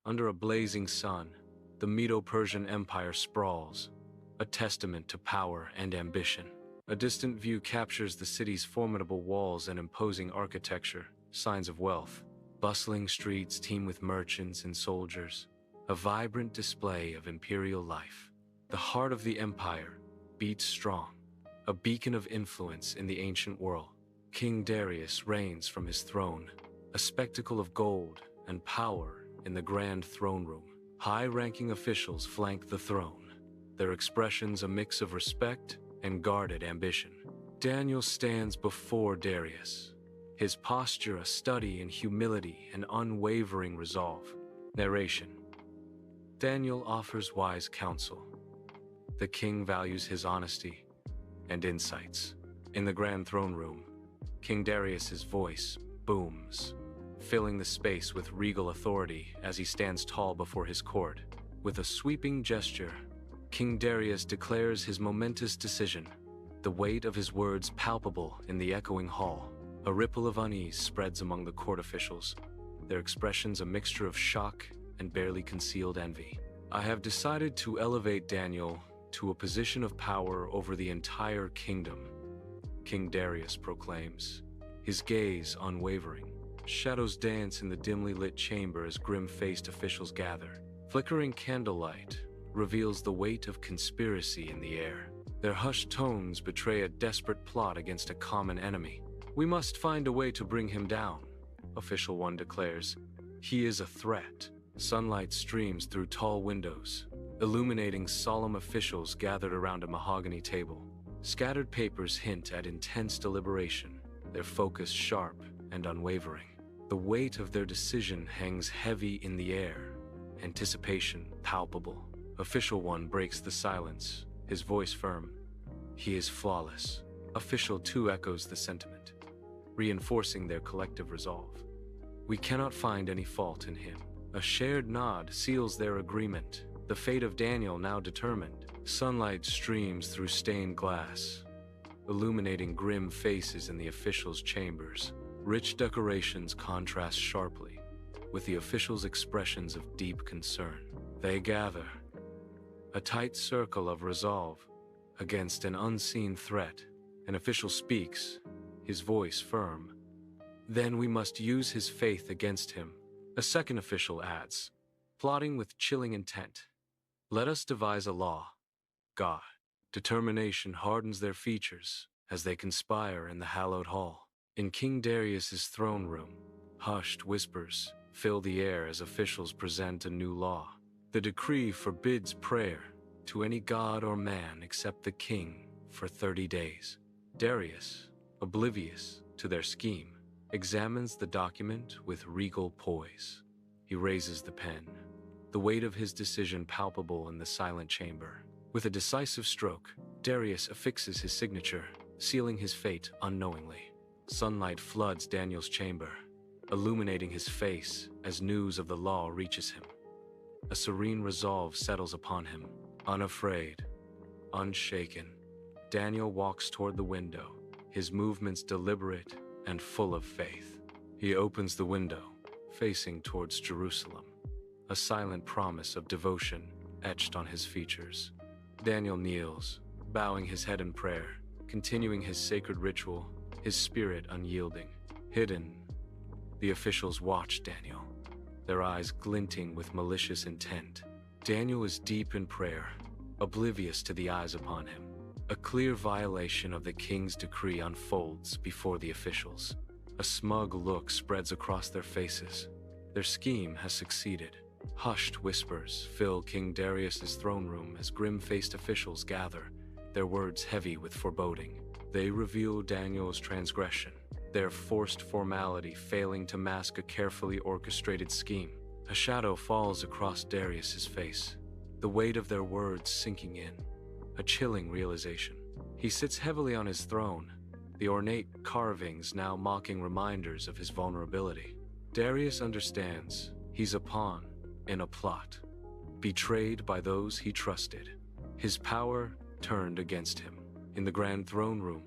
Under a blazing sun, the Medo-Persian Empire sprawls, a testament to power and ambition. A distant view captures the city's formidable walls and imposing architecture, signs of wealth. Bustling streets teem with merchants and soldiers, a vibrant display of imperial life. The heart of the empire beats strong, a beacon of influence in the ancient world. King Darius reigns from his throne, a spectacle of gold and power in the grand throne room. High-ranking officials flank the throne, their expressions a mix of respect and guarded ambition. Daniel stands before Darius, his posture a study in humility and unwavering resolve. Narration. Daniel offers wise counsel. The king values his honesty and insights. In the grand throne room, King Darius's voice booms, filling the space with regal authority as he stands tall before his court. With a sweeping gesture, King Darius declares his momentous decision, the weight of his words palpable in the echoing hall. A ripple of unease spreads among the court officials, their expressions a mixture of shock and barely concealed envy. I have decided to elevate Daniel to a position of power over the entire kingdom, King Darius proclaims, his gaze unwavering. Shadows dance in the dimly lit chamber as grim-faced officials gather. Flickering candlelight reveals the weight of conspiracy in the air. Their hushed tones betray a desperate plot against a common enemy. "We must find a way to bring him down," Official 1 declares. "He is a threat." Sunlight streams through tall windows, illuminating solemn officials gathered around a mahogany table. Scattered papers hint at intense deliberation, their focus sharp and unwavering. The weight of their decision hangs heavy in the air, anticipation palpable. Official 1 breaks the silence, his voice firm. "He is flawless." Official 2 echoes the sentiment, reinforcing their collective resolve. "We cannot find any fault in him." A shared nod seals their agreement, the fate of Daniel now determined. Sunlight streams through stained glass, illuminating grim faces in the officials' chambers. Rich decorations contrast sharply with the officials' expressions of deep concern. They gather, a tight circle of resolve, against an unseen threat. An official speaks, his voice firm. "Then we must use his faith against him." A second official adds, plotting with chilling intent. "Let us devise a law." God. Determination hardens their features as they conspire in the hallowed hall. In King Darius's throne room, hushed whispers fill the air as officials present a new law. The decree forbids prayer to any god or man except the king for 30 days. Darius, oblivious to their scheme, examines the document with regal poise. He raises the pen, the weight of his decision palpable in the silent chamber. With a decisive stroke, Darius affixes his signature, sealing his fate unknowingly. Sunlight floods Daniel's chamber, illuminating his face as news of the law reaches him. A serene resolve settles upon him. Unafraid, unshaken, Daniel walks toward the window, his movements deliberate and full of faith. He opens the window, facing towards Jerusalem, a silent promise of devotion etched on his features. Daniel kneels, bowing his head in prayer, continuing his sacred ritual, his spirit unyielding. Hidden, the officials watch Daniel, their eyes glinting with malicious intent. Daniel is deep in prayer, oblivious to the eyes upon him. A clear violation of the king's decree unfolds before the officials. A smug look spreads across their faces. Their scheme has succeeded. Hushed whispers fill King Darius's throne room as grim-faced officials gather, their words heavy with foreboding. They reveal Daniel's transgression, their forced formality failing to mask a carefully orchestrated scheme. A shadow falls across Darius's face, the weight of their words sinking in. A chilling realization. He sits heavily on his throne, the ornate carvings now mocking reminders of his vulnerability. Darius understands he's a pawn in a plot, betrayed by those he trusted, his power turned against him. In the grand throne room,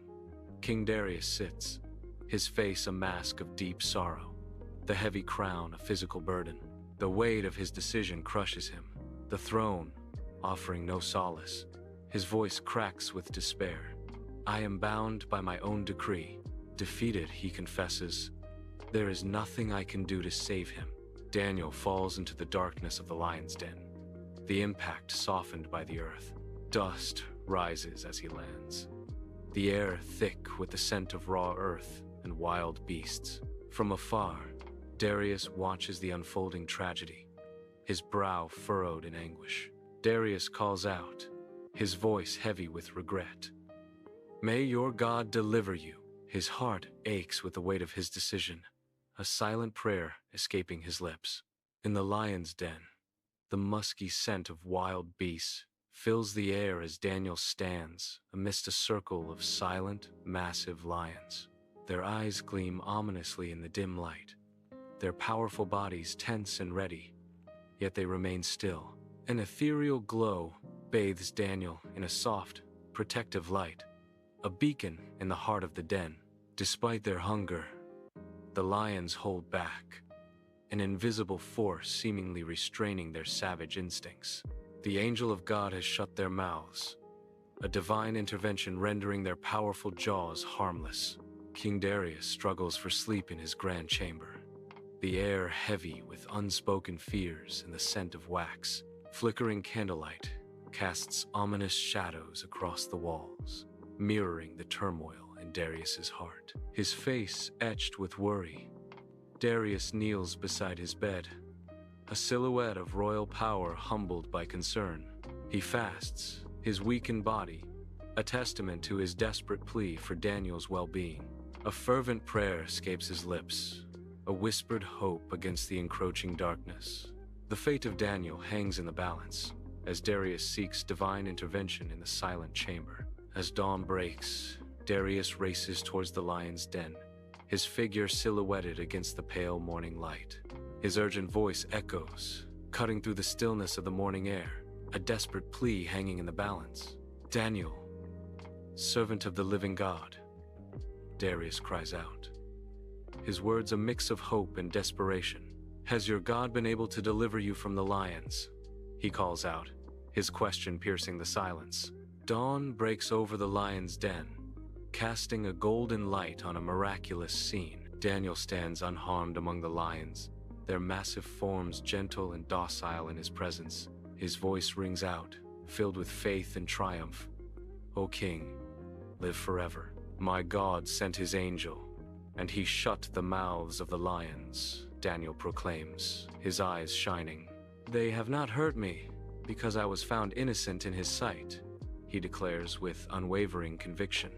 King Darius sits, his face a mask of deep sorrow, the heavy crown a physical burden. The weight of his decision crushes him, the throne offering no solace. His voice cracks with despair. I am bound by my own decree. Defeated, he confesses, there is nothing I can do to save him. Daniel falls into the darkness of the lion's den, the impact softened by the earth. Dust rises as he lands, the air thick with the scent of raw earth and wild beasts. From afar, Darius watches the unfolding tragedy, his brow furrowed in anguish. Darius calls out, his voice heavy with regret. May your God deliver you. His heart aches with the weight of his decision, a silent prayer escaping his lips. In the lion's den, the musky scent of wild beasts fills the air as Daniel stands amidst a circle of silent, massive lions. Their eyes gleam ominously in the dim light, their powerful bodies tense and ready, yet they remain still. An ethereal glow bathes Daniel in a soft, protective light, a beacon in the heart of the den. Despite their hunger, the lions hold back, an invisible force seemingly restraining their savage instincts. The angel of God has shut their mouths, a divine intervention rendering their powerful jaws harmless. King Darius struggles for sleep in his grand chamber, the air heavy with unspoken fears and the scent of wax. Flickering candlelight casts ominous shadows across the walls, mirroring the turmoil in Darius's heart. His face etched with worry, Darius kneels beside his bed, a silhouette of royal power humbled by concern. He fasts, his weakened body, a testament to his desperate plea for Daniel's well-being. A fervent prayer escapes his lips, a whispered hope against the encroaching darkness. The fate of Daniel hangs in the balance, as Darius seeks divine intervention in the silent chamber. As dawn breaks, Darius races towards the lion's den, his figure silhouetted against the pale morning light. His urgent voice echoes, cutting through the stillness of the morning air, a desperate plea hanging in the balance. Daniel, servant of the living God, Darius cries out, his words a mix of hope and desperation. Has your God been able to deliver you from the lions? He calls out, his question piercing the silence. Dawn breaks over the lion's den, casting a golden light on a miraculous scene. Daniel stands unharmed among the lions, their massive forms gentle and docile in his presence. His voice rings out, filled with faith and triumph. O King, live forever. My God sent his angel, and he shut the mouths of the lions, Daniel proclaims, his eyes shining. They have not hurt me, because I was found innocent in his sight, he declares with unwavering conviction.